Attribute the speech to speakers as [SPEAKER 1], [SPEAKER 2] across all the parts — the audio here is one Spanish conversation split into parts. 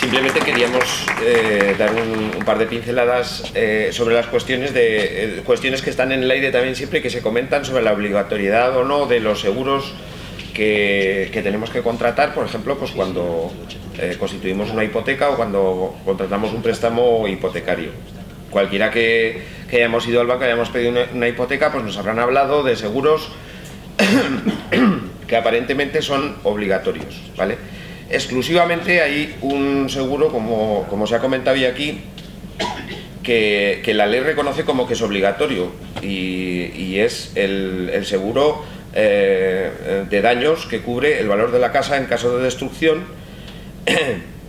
[SPEAKER 1] simplemente queríamos dar un par de pinceladas sobre las cuestiones que están en el aire también siempre, que se comentan sobre la obligatoriedad o no de los seguros que tenemos que contratar, por ejemplo, pues cuando constituimos una hipoteca o cuando contratamos un préstamo hipotecario. Cualquiera que hayamos ido al banco, hayamos pedido una hipoteca, pues nos habrán hablado de seguros que aparentemente son obligatorios, ¿vale? Exclusivamente hay un seguro, como se ha comentado hoy aquí, que la ley reconoce como que es obligatorio, y es el seguro de daños que cubre el valor de la casa en caso de destrucción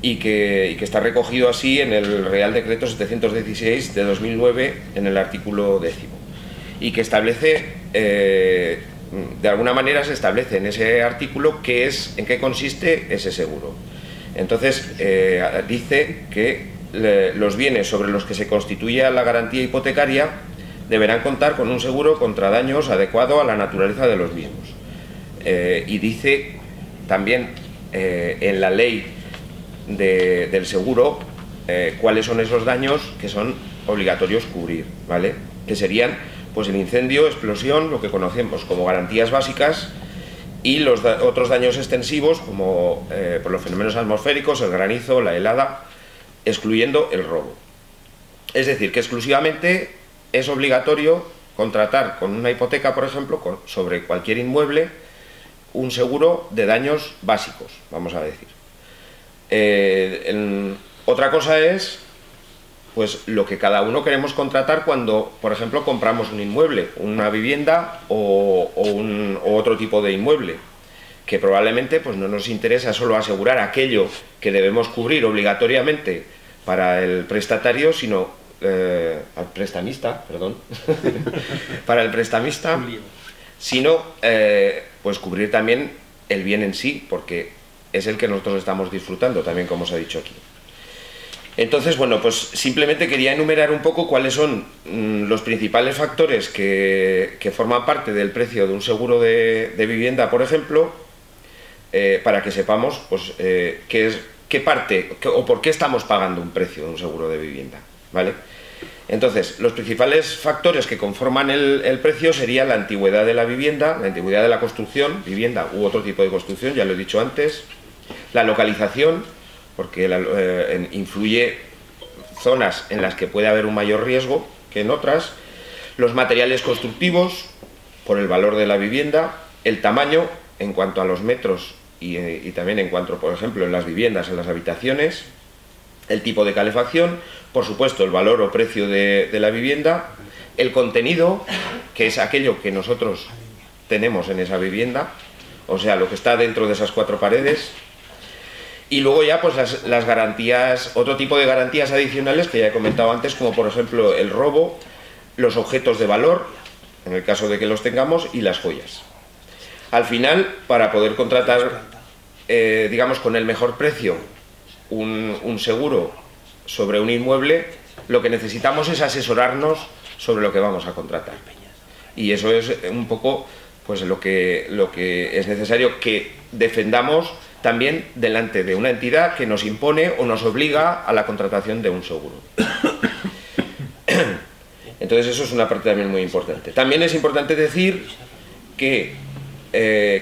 [SPEAKER 1] y que está recogido así en el Real Decreto 716 de 2009 en el artículo 10, y que establece, de alguna manera se establece en ese artículo en qué consiste ese seguro. Entonces dice que los bienes sobre los que se constituya la garantía hipotecaria deberán contar con un seguro contra daños adecuado a la naturaleza de los mismos. Y dice también en la ley del seguro cuáles son esos daños que son obligatorios cubrir, ¿vale? Que serían pues el incendio, explosión, lo que conocemos como garantías básicas, y los otros daños extensivos como por los fenómenos atmosféricos, el granizo, la helada, excluyendo el robo. Es decir, que exclusivamente es obligatorio contratar con una hipoteca, por ejemplo, sobre cualquier inmueble, un seguro de daños básicos, vamos a decir. Otra cosa es pues lo que cada uno queremos contratar cuando, por ejemplo, compramos un inmueble, una vivienda o otro tipo de inmueble, que probablemente pues no nos interesa solo asegurar aquello que debemos cubrir obligatoriamente para el prestatario, sino al prestamista, perdón, para el prestamista, sino pues cubrir también el bien en sí, porque es el que nosotros estamos disfrutando también, como se ha dicho aquí. Entonces, bueno, pues simplemente quería enumerar un poco cuáles son los principales factores que forman parte del precio de un seguro de vivienda, por ejemplo, para que sepamos pues, qué parte o por qué estamos pagando un precio de un seguro de vivienda, ¿vale? Entonces, los principales factores que conforman el precio serían la antigüedad de la vivienda, la antigüedad de la construcción, vivienda u otro tipo de construcción, ya lo he dicho antes, la localización, porque influye zonas en las que puede haber un mayor riesgo que en otras, los materiales constructivos, por el valor de la vivienda, el tamaño en cuanto a los metros y también en cuanto, por ejemplo, en las viviendas, en las habitaciones, el tipo de calefacción, por supuesto el valor o precio de la vivienda, el contenido, que es aquello que nosotros tenemos en esa vivienda, o sea, lo que está dentro de esas cuatro paredes. Y luego ya pues las garantías, otro tipo de garantías adicionales que ya he comentado antes, como por ejemplo el robo, los objetos de valor, en el caso de que los tengamos, y las joyas. Al final, para poder contratar, digamos, con el mejor precio un seguro sobre un inmueble, lo que necesitamos es asesorarnos sobre lo que vamos a contratar. Y eso es un poco pues lo que es necesario que defendamos también delante de una entidad que nos impone o nos obliga a la contratación de un seguro. Entonces eso es una parte también muy importante. También es importante decir que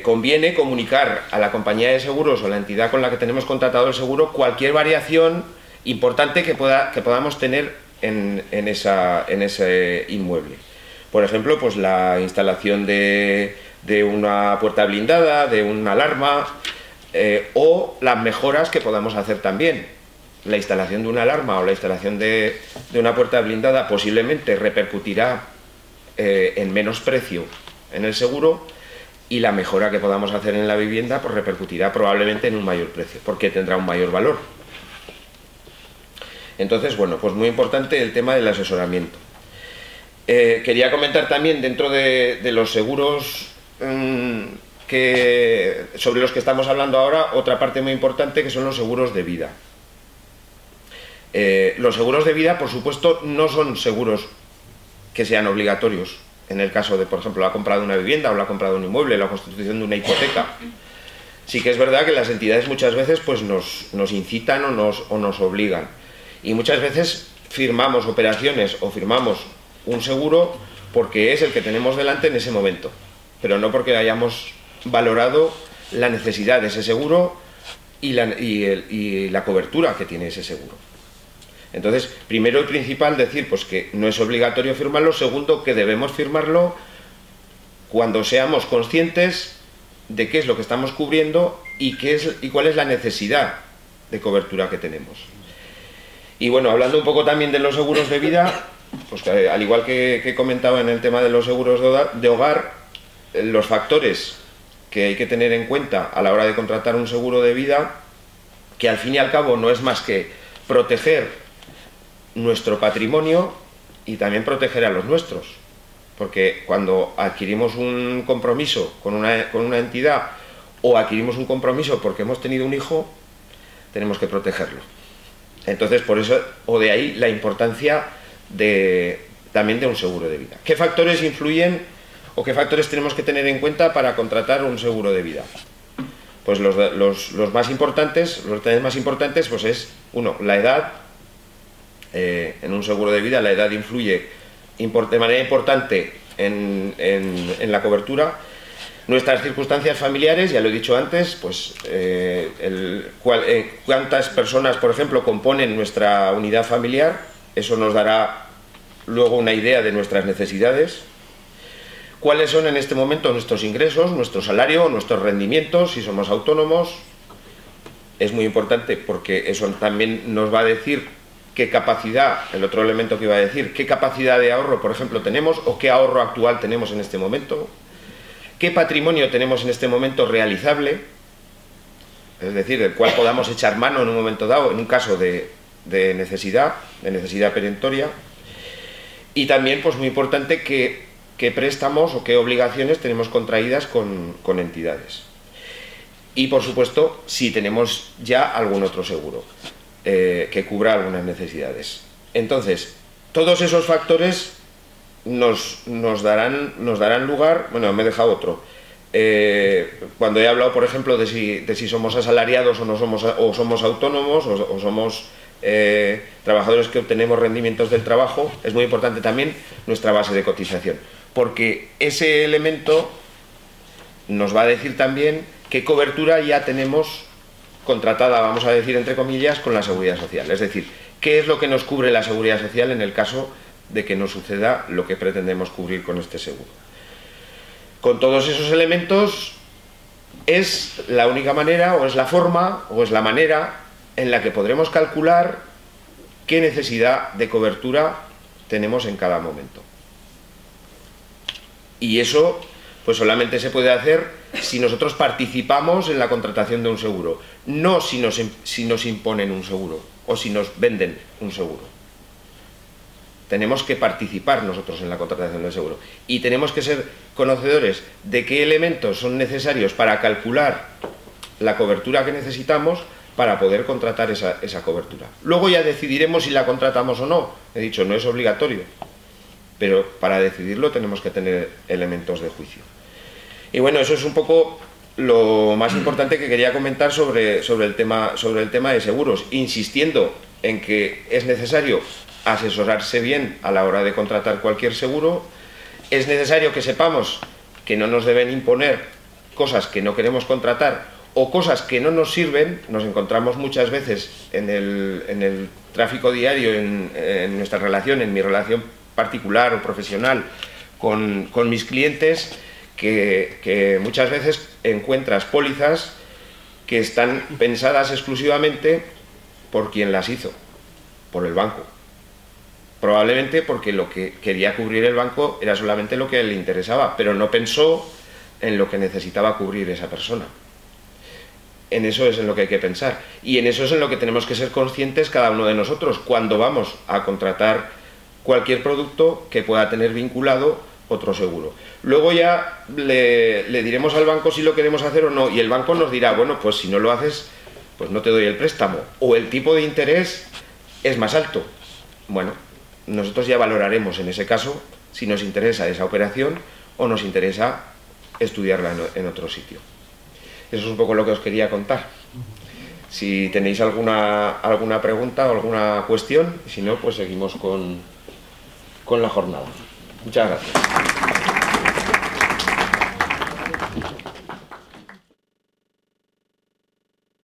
[SPEAKER 1] conviene comunicar a la compañía de seguros o la entidad con la que tenemos contratado el seguro cualquier variación importante que podamos tener en ese inmueble. Por ejemplo, pues la instalación de una puerta blindada, de una alarma, o las mejoras que podamos hacer también. La instalación de una alarma o la instalación de una puerta blindada posiblemente repercutirá en menos precio en el seguro, y la mejora que podamos hacer en la vivienda pues repercutirá probablemente en un mayor precio, porque tendrá un mayor valor. Entonces, bueno, pues muy importante el tema del asesoramiento. Quería comentar también dentro de los seguros sobre los que estamos hablando ahora, otra parte muy importante, que son los seguros de vida. Los seguros de vida, por supuesto, no son seguros que sean obligatorios en el caso de, por ejemplo, la compra de una vivienda o la compra de un inmueble, la constitución de una hipoteca. Sí que es verdad que las entidades muchas veces pues nos incitan o nos obligan. Y muchas veces firmamos operaciones o firmamos un seguro porque es el que tenemos delante en ese momento, pero no porque hayamos valorado la necesidad de ese seguro y la cobertura que tiene ese seguro. Entonces, primero y principal decir pues que no es obligatorio firmarlo. Segundo, que debemos firmarlo cuando seamos conscientes de qué es lo que estamos cubriendo y cuál es la necesidad de cobertura que tenemos. Y bueno, hablando un poco también de los seguros de vida, pues al igual que he comentado en el tema de los seguros de hogar, los factores que hay que tener en cuenta a la hora de contratar un seguro de vida, que al fin y al cabo no es más que proteger nuestro patrimonio y también proteger a los nuestros. Porque cuando adquirimos un compromiso con una entidad o adquirimos un compromiso porque hemos tenido un hijo, tenemos que protegerlo. Entonces, por eso, o de ahí la importancia también de un seguro de vida. ¿Qué factores influyen o qué factores tenemos que tener en cuenta para contratar un seguro de vida? Pues los más importantes, los detalles más importantes, pues es, uno, la edad. En un seguro de vida la edad influye de manera importante en la cobertura. Nuestras circunstancias familiares, ya lo he dicho antes, pues cuántas personas, por ejemplo, componen nuestra unidad familiar, eso nos dará luego una idea de nuestras necesidades. Cuáles son en este momento nuestros ingresos, nuestro salario, nuestros rendimientos, si somos autónomos. Es muy importante porque eso también nos va a decir qué capacidad, el otro elemento que iba a decir, qué capacidad de ahorro, por ejemplo, tenemos o qué ahorro actual tenemos en este momento, qué patrimonio tenemos en este momento realizable, es decir, del cual podamos echar mano en un momento dado, en un caso de necesidad perentoria, y también, pues muy importante, qué préstamos o qué obligaciones tenemos contraídas con entidades. Y, por supuesto, si tenemos ya algún otro seguro que cubra algunas necesidades. Entonces, todos esos factores nos darán lugar. Bueno, me he dejado otro. Cuando he hablado, por ejemplo, de si somos asalariados o somos autónomos o somos trabajadores que obtenemos rendimientos del trabajo, es muy importante también nuestra base de cotización, porque ese elemento nos va a decir también qué cobertura ya tenemos contratada, vamos a decir entre comillas, con la Seguridad Social. Es decir, qué es lo que nos cubre la Seguridad Social en el caso de que nos suceda lo que pretendemos cubrir con este seguro. Con todos esos elementos es la única manera, o es la forma, o es la manera en la que podremos calcular qué necesidad de cobertura tenemos en cada momento. Y eso pues solamente se puede hacer si nosotros participamos en la contratación de un seguro, no si nos imponen un seguro o si nos venden un seguro. Tenemos que participar nosotros en la contratación del seguro y tenemos que ser conocedores de qué elementos son necesarios para calcular la cobertura que necesitamos para poder contratar esa cobertura. Luego ya decidiremos si la contratamos o no. He dicho, no es obligatorio, pero para decidirlo tenemos que tener elementos de juicio. Y bueno, eso es un poco lo más importante que quería comentar sobre el tema de seguros, insistiendo en que es necesario asesorarse bien a la hora de contratar cualquier seguro. Es necesario que sepamos que no nos deben imponer cosas que no queremos contratar o cosas que no nos sirven. Nos encontramos muchas veces en el tráfico diario, en nuestra relación, en mi relación particular o profesional con mis clientes, que muchas veces encuentras pólizas que están pensadas exclusivamente por quien las hizo, por el banco. Probablemente porque lo que quería cubrir el banco era solamente lo que le interesaba, pero no pensó en lo que necesitaba cubrir esa persona. En eso es en lo que hay que pensar. Y en eso es en lo que tenemos que ser conscientes cada uno de nosotros cuando vamos a contratar cualquier producto que pueda tener vinculado otro seguro. Luego ya le diremos al banco si lo queremos hacer o no, y el banco nos dirá, bueno, pues si no lo haces, pues no te doy el préstamo, o el tipo de interés es más alto. Bueno, nosotros ya valoraremos en ese caso si nos interesa esa operación o nos interesa estudiarla en otro sitio. Eso es un poco lo que os quería contar. Si tenéis alguna pregunta o alguna cuestión, si no, pues seguimos con la jornada. Muchas gracias.